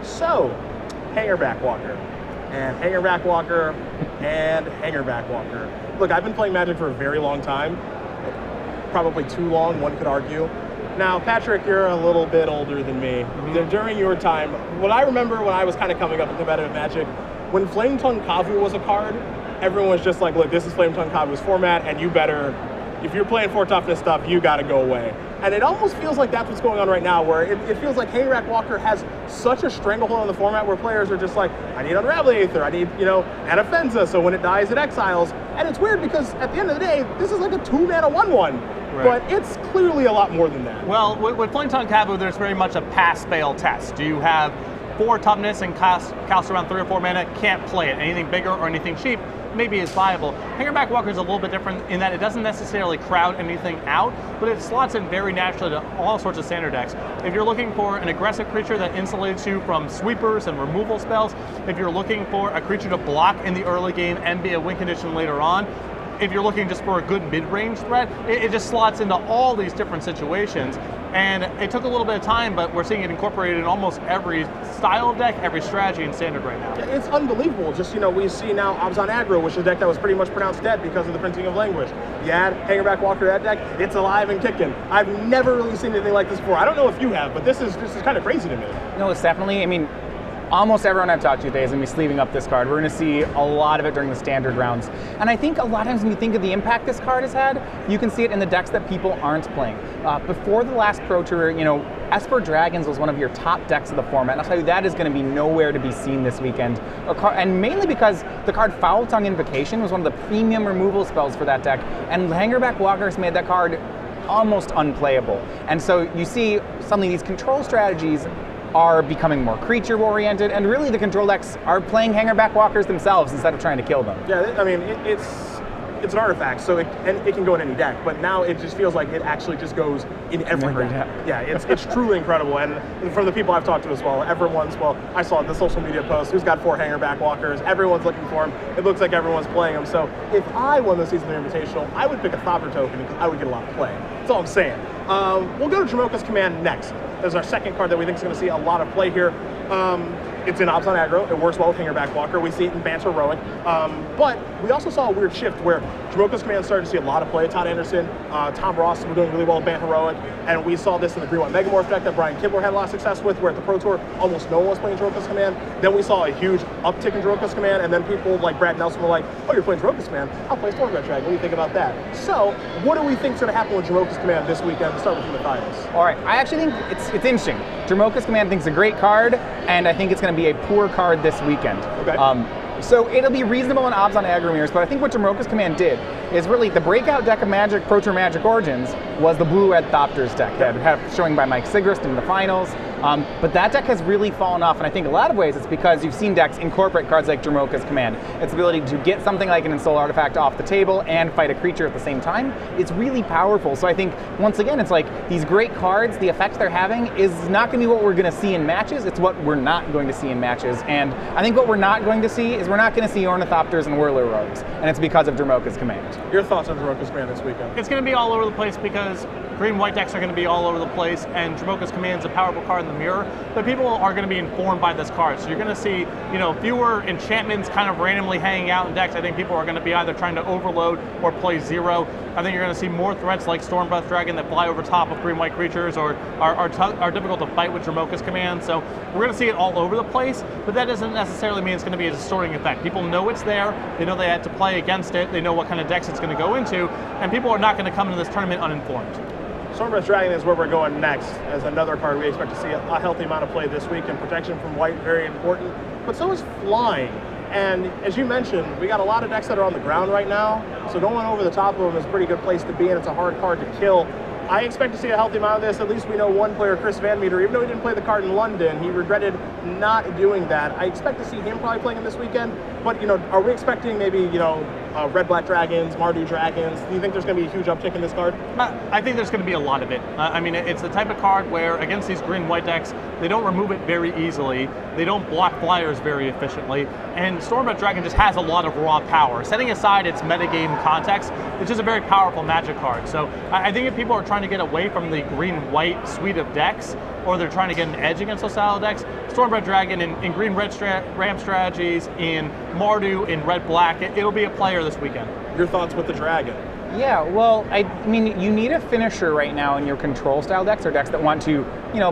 So, Hangerback Walker, and Hangerback Walker, and Hangerback Walker. Look, I've been playing Magic for a very long time. Probably too long, one could argue. Now, Patrick, you're a little bit older than me. During your time, what I remember when I was kind of coming up in competitive Magic, when Flametongue Kavu was a card, everyone was just like, look, this is Flametongue Kavu's format, and you better, if you're playing 4 toughness stuff, you gotta go away. And it almost feels like that's what's going on right now, where it feels like Hangerback Walker has such a stranglehold on the format where players are just like, I need Unraveling Aether, I need, Anafenza, so when it dies, it exiles. And it's weird because at the end of the day, this is like a 2-mana 1/1. Right. But it's clearly a lot more than that. Well, with Flametongue Kavu, there's very much a pass-fail test. Do you have 4 toughness and cost around 3 or 4 mana? Can't play it. Anything bigger or anything cheap maybe is viable. Hangerback Walker is a little bit different in that it doesn't necessarily crowd anything out, but it slots in very naturally to all sorts of standard decks. If you're looking for an aggressive creature that insulates you from sweepers and removal spells, if you're looking for a creature to block in the early game and be a win condition later on, if you're looking just for a good mid-range threat, it just slots into all these different situations. And it took a little bit of time, but we're seeing it incorporated in almost every style of deck, every strategy in Standard right now. It's unbelievable. Just, we see now Abzan Aggro, which is a deck that was pretty much pronounced dead because of the printing of language. You add Hangerback Walker to that deck, it's alive and kicking. I've never really seen anything like this before. I don't know if you have, but this is kind of crazy to me. No, it's definitely, almost everyone I've talked to today is going to be sleeving up this card. We're going to see a lot of it during the standard rounds. And I think a lot of times when you think of the impact this card has had, you can see it in the decks that people aren't playing. Before the last Pro Tour, Esper Dragons was one of your top decks of the format. And I'll tell you, that is going to be nowhere to be seen this weekend. And mainly because the card Foul Tongue Invocation was one of the premium removal spells for that deck. And Hangerback Walker has made that card almost unplayable. And so you see some of these control strategies are becoming more creature-oriented, and really the control decks are playing Hangerback Walkers themselves instead of trying to kill them. Yeah, it's an artifact, so it can go in any deck, but now it just feels like it actually just goes in every deck. Yeah, it's truly incredible, and from the people I've talked to as well, I saw the social media post, who's got 4 Hangerback Walkers, everyone's looking for them, it looks like everyone's playing them, so if I won the Season 3 Invitational, I would pick a Thopter token because I would get a lot of play. That's all I'm saying. We'll go to Dromoka's Command next. There's our second card that we think is going to see a lot of play here. It's in Abzan Aggro. It works well with Hangerback Walker. We see it in Banter Heroic. But we also saw a weird shift where Dromoka's Command started to see a lot of play. Todd Anderson, Tom Ross were doing really well with Banter Heroic. And we saw this in the Green-White Megamorph deck that Brian Kibler had a lot of success with, where at the Pro Tour, almost no one was playing Dromoka's Command. Then we saw a huge uptick in Dromoka's Command, and then people like Brad Nelson were like, oh, you're playing Dromoka's Command? I'll play Stormbat Dragon. What do you think about that? So, what do we think is going to happen with Dromoka's Command this weekend to start with Matthias? All right, I actually think it's interesting. Dromoka's Command I think is a great card, and I think it's going to be a poor card this weekend. Okay. So it'll be reasonable in Abzan Aggro mirrors, but I think what Dromoka's Command did is really the breakout deck of Magic, Pro Tour Magic Origins, was the Blue-Red Thopters deck that had showing by Mike Sigrist in the finals. But that deck has really fallen off, and I think in a lot of ways it's because you've seen decks incorporate cards like Dromoka's Command. Its ability to get something like an Install Artifact off the table and fight a creature at the same time, it's really powerful. So I think, once again, it's like these great cards, the effect they're having is not going to be what we're going to see in matches, it's what we're not going to see in matches. And I think what we're not going to see is we're not going to see Ornithopters and Whirler Rogues, and it's because of Dromoka's Command. Your thoughts on Dromoka's Command this weekend? It's going to be all over the place because green-white decks are going to be all over the place, and Dromoka's Command is a powerful card in the mirror, but people are going to be informed by this card. So you're going to see, fewer enchantments kind of randomly hanging out in decks. I think people are going to be either trying to overload or play 0. I think you're going to see more threats like Stormbreath Dragon that fly over top of green-white creatures or are difficult to fight with Dromoka's Command. So we're going to see it all over the place, but that doesn't necessarily mean it's going to be a distorting effect. People know it's there, they know they had to play against it, they know what kind of decks it's going to go into, and people are not going to come into this tournament uninformed. Stormbreath Dragon is where we're going next, as another card we expect to see a healthy amount of play this week, and protection from white, very important, but so is flying. And as you mentioned, we got a lot of decks that are on the ground right now, so going over the top of them is a pretty good place to be, and it's a hard card to kill. I expect to see a healthy amount of this. At least we know one player, Chris Van Meter, even though he didn't play the card in London, he regretted not doing that. I expect to see him probably playing him this weekend, but are we expecting maybe, Red-Black Dragons, Mardu Dragons? Do you think there's going to be a huge uptick in this card? I think there's going to be a lot of it. It's the type of card where against these green-white decks, they don't remove it very easily, they don't block flyers very efficiently, and Stormbreath Dragon just has a lot of raw power. Setting aside its metagame context, it's just a very powerful Magic card. So I think if people are trying to get away from the green-white suite of decks, or they're trying to get an edge against those style decks, Stormbred Dragon in green-red Ram strategies, in Mardu in red-black, it'll be a player this weekend. Your thoughts with the Dragon? Yeah, well, I mean, you need a finisher right now in your control style decks, or decks that want to,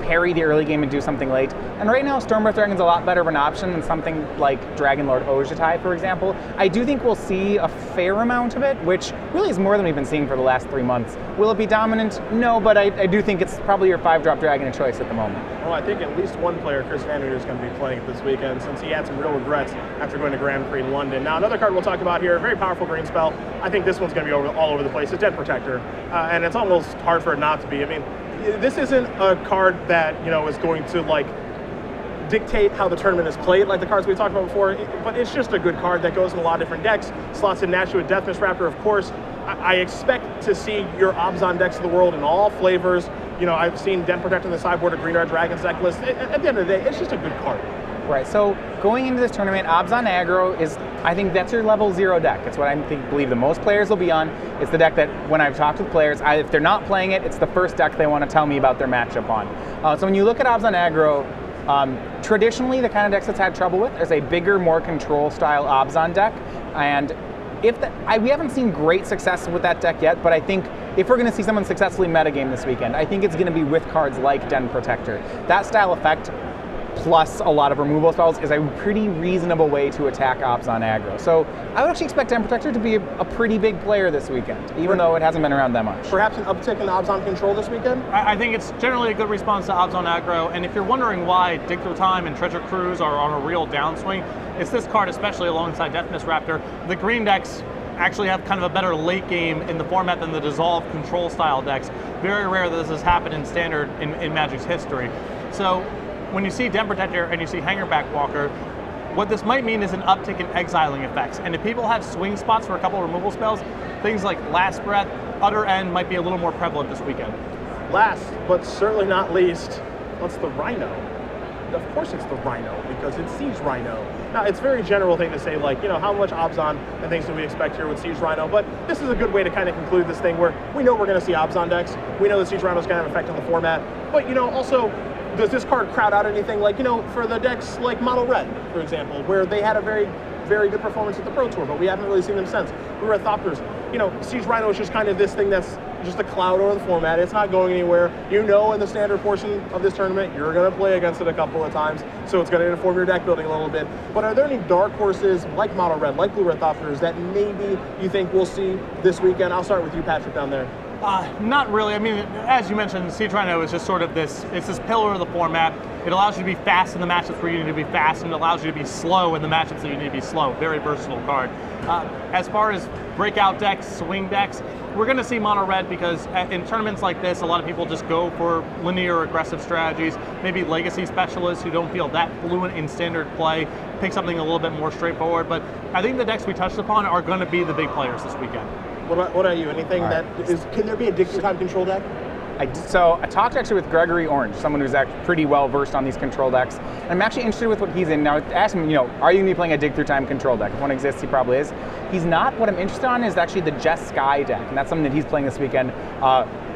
parry the early game and do something late. And right now, Stormbreath Dragon's a lot better of an option than something like Dragonlord Ojjatai, for example. I do think we'll see a fair amount of it, which really is more than we've been seeing for the last 3 months. Will it be dominant? No, but I do think it's probably your 5-drop Dragon of choice at the moment. Well, I think at least one player, Chris Van Meter, is going to be playing it this weekend, since he had some real regrets after going to Grand Prix in London. Now, another card we'll talk about here, a very powerful green spell. I think this one's going to be all over the place. It's Den Protector, and it's almost hard for it not to be. I mean, this isn't a card that, is going to, dictate how the tournament is played, like the cards we talked about before, but it's just a good card that goes in a lot of different decks, slots in naturally with Deathmist Raptor, of course. I expect to see your Abzan decks of the world in all flavors. I've seen Den Protector in the sideboard of Green Red Dragons deck list. At the end of the day, it's just a good card. Right, so going into this tournament, Abzan Aggro is, I think that's your level 0 deck. It's what I believe the most players will be on. It's the deck that when I've talked with players, if they're not playing it, it's the first deck they want to tell me about their matchup on. So when you look at Abzan Aggro, traditionally the kind of decks it's had trouble with is a bigger, more control style Abzan deck, and we haven't seen great success with that deck yet, but I think if we're going to see someone successfully metagame this weekend, I think it's going to be with cards like Den Protector. That style effect, plus a lot of removal spells, is a pretty reasonable way to attack Abzan Aggro. So I would actually expect Den Protector to be a pretty big player this weekend, even though it hasn't been around that much. Perhaps an uptick in Abzan control this weekend? I think it's generally a good response to Abzan Aggro, and if you're wondering why Dig Through Time and Treasure Cruise are on a real downswing, it's this card, especially alongside Deathmist Raptor. The green decks actually have kind of a better late game in the format than the Dissolve control style decks. Very rare that this has happened in Standard in Magic's history. So when you see Den Protector and you see Hangerback Walker, what this might mean is an uptick in exiling effects. And if people have swing spots for a couple of removal spells, things like Last Breath, Utter End might be a little more prevalent this weekend. Last, but certainly not least, what's the Rhino? Of course it's the Rhino, because it's Siege Rhino. Now, it's a very general thing to say, how much Abzan and things do we expect here with Siege Rhino, but this is a good way to kind of conclude this thing where we know we're going to see Abzan decks, we know that Siege Rhino is going to have an effect on the format, but, also, does this card crowd out anything for the decks like Mono Red, for example, where they had a very, very good performance at the Pro Tour, but we haven't really seen them since. We were at Thopters. Siege Rhino is just kind of this thing that's just a cloud over the format. It's not going anywhere. In the standard portion of this tournament, you're going to play against it a couple of times, so it's going to inform your deck building a little bit. But are there any dark horses like Mono Red, like Blue Red Thopters, that maybe you think we'll see this weekend? I'll start with you, Patrick, down there. Not really. I mean, as you mentioned, Siege Rhino is just sort of it's this pillar of the format. It allows you to be fast in the matchups where you need to be fast, and it allows you to be slow in the matchups that you need to be slow. Very versatile card. As far as breakout decks, swing decks, we're going to see Mono Red because in tournaments like this, a lot of people just go for linear aggressive strategies. Maybe legacy specialists who don't feel that fluent in standard play pick something a little bit more straightforward. But I think the decks we touched upon are going to be the big players this weekend. What are you? Anything that is? Can there be a Dig Through Time control deck? So I talked actually with Gregory Orange, someone who's actually pretty well versed on these control decks. And I'm actually interested with what he's in. Now, I asked him, are you going to be playing a Dig Through Time control deck? If one exists, he probably is. He's not. What I'm interested on is actually the Jeskai deck, and that's something that he's playing this weekend.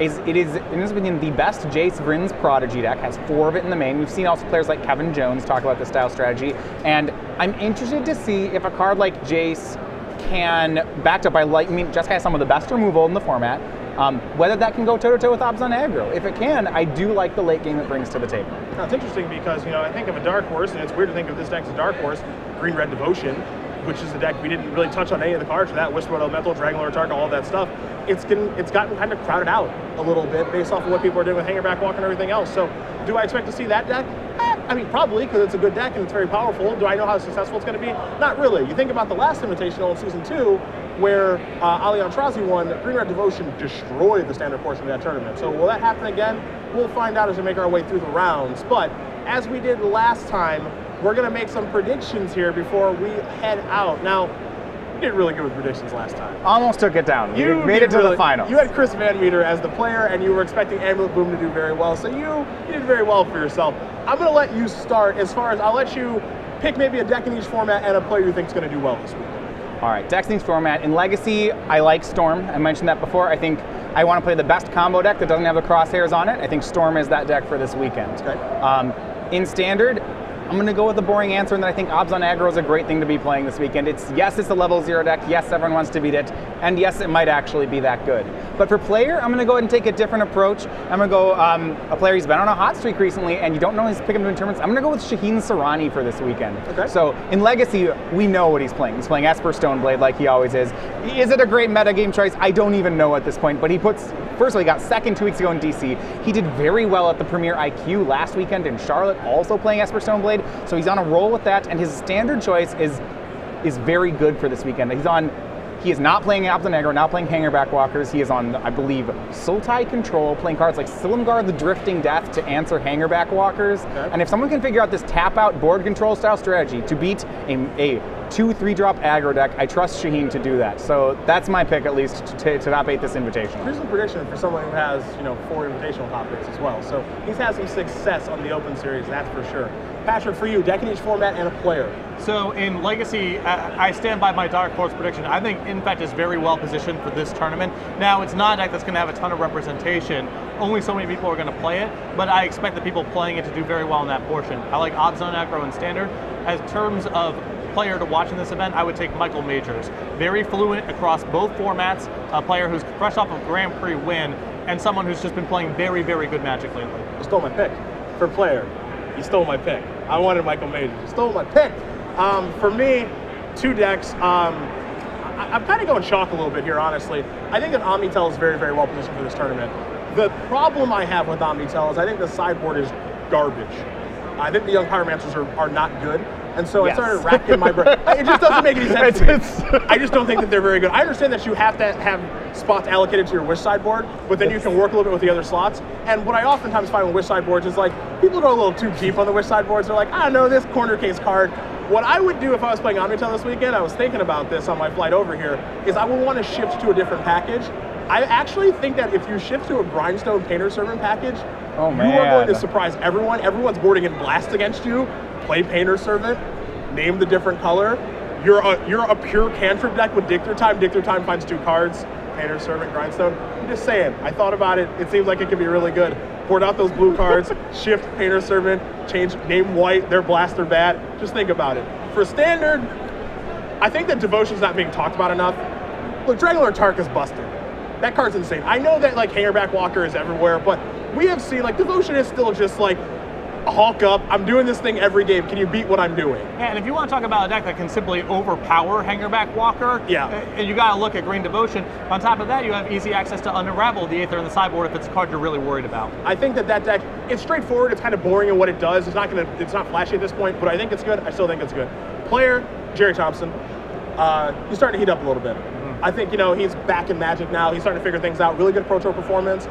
It is, in his opinion, the best Jace Vryn's Prodigy deck. Has 4 of it in the main. We've seen also players like Kevin Jones talk about this style strategy, and I'm interested to see if a card like Jace can, backed up by Jeskai has some of the best removal in the format. Whether that can go toe-to-toe with Abzan Aggro. If it can, I do like the late game it brings to the table. Now, it's interesting because, I think of a dark horse, and it's weird to think of this deck as a dark horse, Green Red Devotion, which is a deck we didn't really touch on any of the cards for that, Whisperwood Elemental, Dragonlord Tarka, all of that stuff. It's gotten kind of crowded out a little bit based off of what people are doing with Hangerback Walk and everything else. So, do I expect to see that deck? I mean, probably, because it's a good deck and it's very powerful. Do I know how successful it's going to be? Not really. You think about the last Invitational in Season 2, where Ali Antrazi won, Green Red Devotion destroyed the standard portion of that tournament. So will that happen again? We'll find out as we make our way through the rounds. But as we did last time, we're going to make some predictions here before we head out. Now, you did really good with predictions last time. Almost took it down. You made it to the finals. You had Chris Van Meter as the player, and you were expecting Amulet Boom to do very well. So you did very well for yourself. I'm going to let you start as far as I'll let you pick maybe a deck in each format and a player you think is going to do well this week. All right, decks in each format. In Legacy, I like Storm. I mentioned that before. I think I want to play the best combo deck that doesn't have the crosshairs on it. I think Storm is that deck for this weekend. Okay. In Standard, I'm going to go with the boring answer, and that I think Obs on Aggro is a great thing to be playing this weekend. Yes, it's a level 0 deck. Yes, everyone wants to beat it. And yes, it might actually be that good. But for player, I'm going to go ahead and take a different approach. I'm going to go a player who's been on a hot streak recently, and you don't know he's picking him in tournaments. I'm going to go with Shaheen Sarani for this weekend. Okay. So in Legacy, we know what he's playing. He's playing Esper Stoneblade like he always is. Is it a great metagame choice? I don't even know at this point, but first of all, he got second 2 weeks ago in DC. He did very well at the Premier IQ last weekend in Charlotte, also playing Esper Stoneblade. So he's on a roll with that, and his standard choice is very good for this weekend. He is not playing Obs on Aggro, not playing Hangerback Walkers. He is on, I believe, Sultai Control, playing cards like Silumgar the Drifting Death to answer Hangerback Walkers. Okay. And if someone can figure out this tap-out board control style strategy to beat a 2-3 drop aggro deck, I trust Shaheen to do that. So that's my pick, at least, to top 8 this Invitational. Here's a prediction for someone who has 4 Invitational top 8s as well. So he's had some success on the Open Series, that's for sure. Patrick, for you, deck in each format and a player. So in Legacy, I stand by my Dark Horse prediction. I think Infect is very well positioned for this tournament. Now, it's not a deck that's going to have a ton of representation. Only so many people are going to play it, but I expect the people playing it to do very well in that portion. I like Obs on Aggro and Standard. As terms of player to watch in this event, I would take Michael Majors. Very fluent across both formats, a player who's fresh off of Grand Prix win, and someone who's just been playing very, very good Magic lately. You stole my pick. For player, you stole my pick. I wanted Michael Majors. You stole my pick. For me, 2 decks. I'm kind of going shock a little bit here, honestly. I think that Omnitel is very, very well positioned for this tournament. The problem I have with Omnitel is I think the sideboard is garbage. I think the Young Pyromancers are not good. And so it started racking my brain. It just doesn't make any sense to me. I just don't think that they're very good. I understand that you have to have spots allocated to your Wish sideboard, but then you can work a little bit with the other slots. And what I oftentimes find with Wish sideboards is like, people go a little too deep on the Wish sideboards. They're like, I don't know, this corner case card. What I would do if I was playing Omnitel this weekend, I was thinking about this on my flight over here, is I would want to shift to a different package. I actually think that if you shift to a Grindstone Painter Servant package, you are going to surprise everyone. Everyone's boarding in Blast against you. Play Painter Servant, name the different color. You're a pure cantrip deck with Dictor Time. Dictor Time finds 2 cards. Painter Servant, Grindstone. I'm just saying, I thought about it. It seems like it could be really good. Board out those blue cards, shift Painter Servant, change, name white, their Blast or bad. Just think about it. For Standard, I think that Devotion's not being talked about enough. Look, Dragolor Tark is busted. That card's insane. I know that like Hangerback Walker is everywhere, but we have seen like Devotion is still just like Hulk up. I'm doing this thing every game. Can you beat what I'm doing? Yeah, and if you want to talk about a deck that can simply overpower Hangerback Walker, and you got to look at Green Devotion. On top of that, you have easy access to Unravel the Aether in the sideboard if it's a card you're really worried about. I think that deck, it's straightforward. It's kind of boring in what it does. It's not flashy at this point, but I think it's good. I still think it's good. Player, Jerry Thompson. He's starting to heat up a little bit. I think, he's back in Magic now. He's starting to figure things out. Really good Pro Tour performance.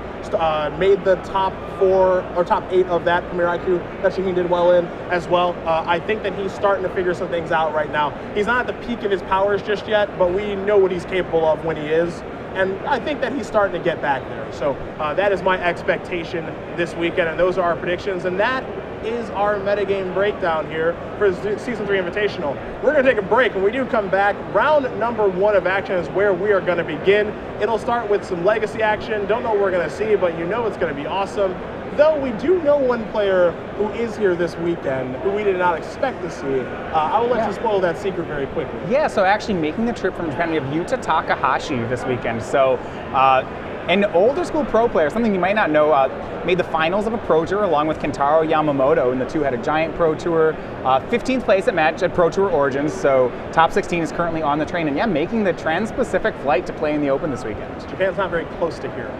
Made the top 4 or top 8 of that Premier IQ that Shaheen did well in as well. I think that he's starting to figure some things out right now. He's not at the peak of his powers just yet, but we know what he's capable of when he is. And I think that he's starting to get back there. So that is my expectation this weekend, and those are our predictions. And that is our metagame breakdown here for the Season 3 Invitational. We're going to take a break. When we do come back, round number 1 of action is where we are going to begin. It'll start with some Legacy action. Don't know what we're going to see, but you know it's going to be awesome. Though we do know one player who is here this weekend who we did not expect to see. I will let you spoil that secret very quickly. Yeah, so actually making the trip from Japan, we have Yuta Takahashi this weekend. So an older school pro player, something you might not know, made the finals of a Pro Tour along with Kentaro Yamamoto in the two-headed giant Pro Tour. 15th place at Pro Tour Origins, so top 16 is currently on the train. And yeah, making the Trans-Pacific flight to play in the Open this weekend. Japan's not very close to here.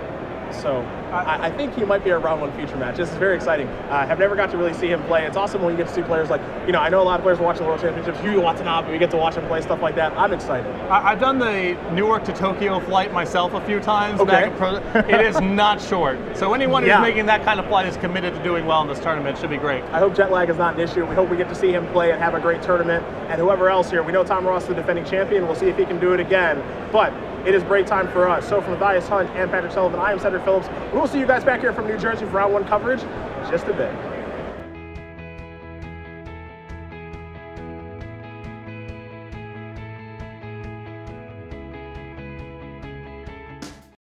So I think he might be a round 1 feature match. This is very exciting. I have never got to really see him play. It's awesome when you get to see players like, I know a lot of players watching the World Championships, Yu Watanabe, we get to watch him play, stuff like that. I'm excited. I've done the Newark to Tokyo flight myself a few times. Okay. It is not short. So anyone who's making that kind of flight is committed to doing well in this tournament. It should be great. I hope jet lag is not an issue. We hope we get to see him play and have a great tournament. And whoever else here, we know Tom Ross is the defending champion. We'll see if he can do it again. But it is break time for us. So from Matthias Hunt and Patrick Sullivan, I am Cedric Phillips. We will see you guys back here from New Jersey for round 1 coverage in just a bit.